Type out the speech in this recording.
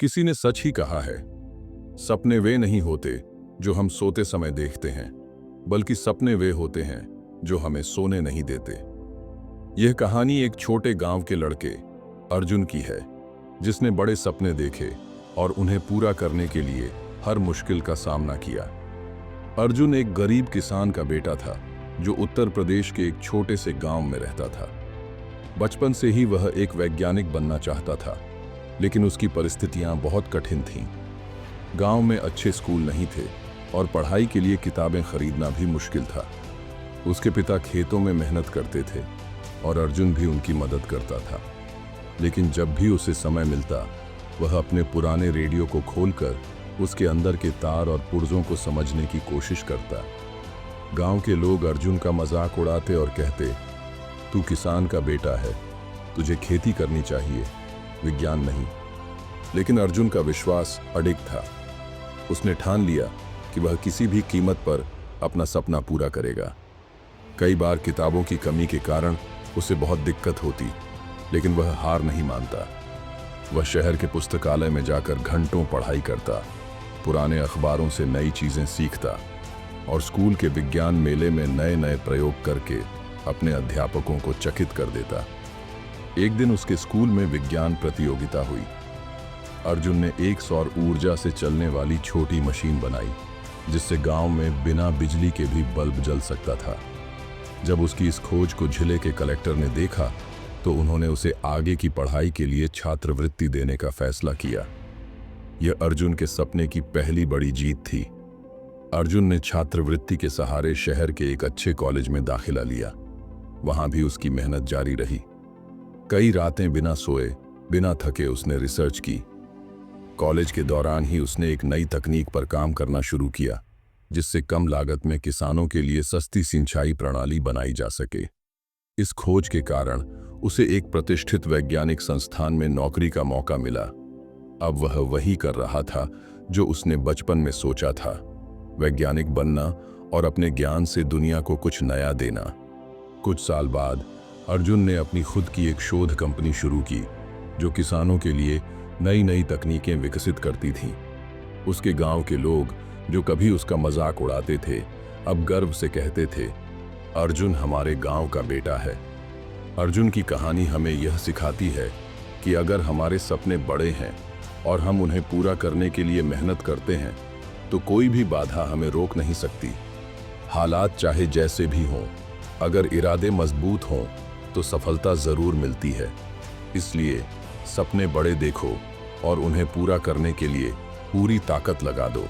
किसी ने सच ही कहा है, सपने वे नहीं होते जो हम सोते समय देखते हैं, बल्कि सपने वे होते हैं जो हमें सोने नहीं देते। यह कहानी एक छोटे गांव के लड़के अर्जुन की है, जिसने बड़े सपने देखे और उन्हें पूरा करने के लिए हर मुश्किल का सामना किया। अर्जुन एक गरीब किसान का बेटा था, जो उत्तर प्रदेश के एक छोटे से गांव में रहता था। बचपन से ही वह एक वैज्ञानिक बनना चाहता था, लेकिन उसकी परिस्थितियां बहुत कठिन थीं। गांव में अच्छे स्कूल नहीं थे और पढ़ाई के लिए किताबें खरीदना भी मुश्किल था। उसके पिता खेतों में मेहनत करते थे और अर्जुन भी उनकी मदद करता था। लेकिन जब भी उसे समय मिलता, वह अपने पुराने रेडियो को खोलकर उसके अंदर के तार और पुर्जों को समझने की कोशिश करता। गांव के लोग अर्जुन का मजाक उड़ाते और कहते, तू किसान का बेटा है, तुझे खेती करनी चाहिए, विज्ञान नहीं। लेकिन अर्जुन का विश्वास अडिग था। उसने ठान लिया कि वह किसी भी कीमत पर अपना सपना पूरा करेगा। कई बार किताबों की कमी के कारण उसे बहुत दिक्कत होती, लेकिन वह हार नहीं मानता। वह शहर के पुस्तकालय में जाकर घंटों पढ़ाई करता, पुराने अखबारों से नई चीजें सीखता और स्कूल के विज्ञान मेले में नए नए प्रयोग करके अपने अध्यापकों को चकित कर देता। एक दिन उसके स्कूल में विज्ञान प्रतियोगिता हुई। अर्जुन ने एक सौर ऊर्जा से चलने वाली छोटी मशीन बनाई, जिससे गांव में बिना बिजली के भी बल्ब जल सकता था। जब उसकी इस खोज को जिले के कलेक्टर ने देखा, तो उन्होंने उसे आगे की पढ़ाई के लिए छात्रवृत्ति देने का फैसला किया। यह अर्जुन के सपने की पहली बड़ी जीत थी। अर्जुन ने छात्रवृत्ति के सहारे शहर के एक अच्छे कॉलेज में दाखिला लिया। वहां भी उसकी मेहनत जारी रही। कई रातें बिना सोए, बिना थके उसने रिसर्च की। कॉलेज के दौरान ही उसने एक नई तकनीक पर काम करना शुरू किया, जिससे कम लागत में किसानों के लिए सस्ती सिंचाई प्रणाली बनाई जा सके। इस खोज के कारण उसे एक प्रतिष्ठित वैज्ञानिक संस्थान में नौकरी का मौका मिला। अब वह वही कर रहा था जो उसने बचपन में सोचा था, वैज्ञानिक बनना और अपने ज्ञान से दुनिया को कुछ नया देना। कुछ साल बाद अर्जुन ने अपनी खुद की एक शोध कंपनी शुरू की, जो किसानों के लिए नई नई तकनीकें विकसित करती थीं। उसके गांव के लोग, जो कभी उसका मजाक उड़ाते थे, अब गर्व से कहते थे, अर्जुन हमारे गांव का बेटा है। अर्जुन की कहानी हमें यह सिखाती है कि अगर हमारे सपने बड़े हैं और हम उन्हें पूरा करने के लिए मेहनत करते हैं, तो कोई भी बाधा हमें रोक नहीं सकती। हालात चाहे जैसे भी हों, अगर इरादे मजबूत हों तो सफलता जरूर मिलती है। इसलिए सपने बड़े देखो और उन्हें पूरा करने के लिए पूरी ताकत लगा दो।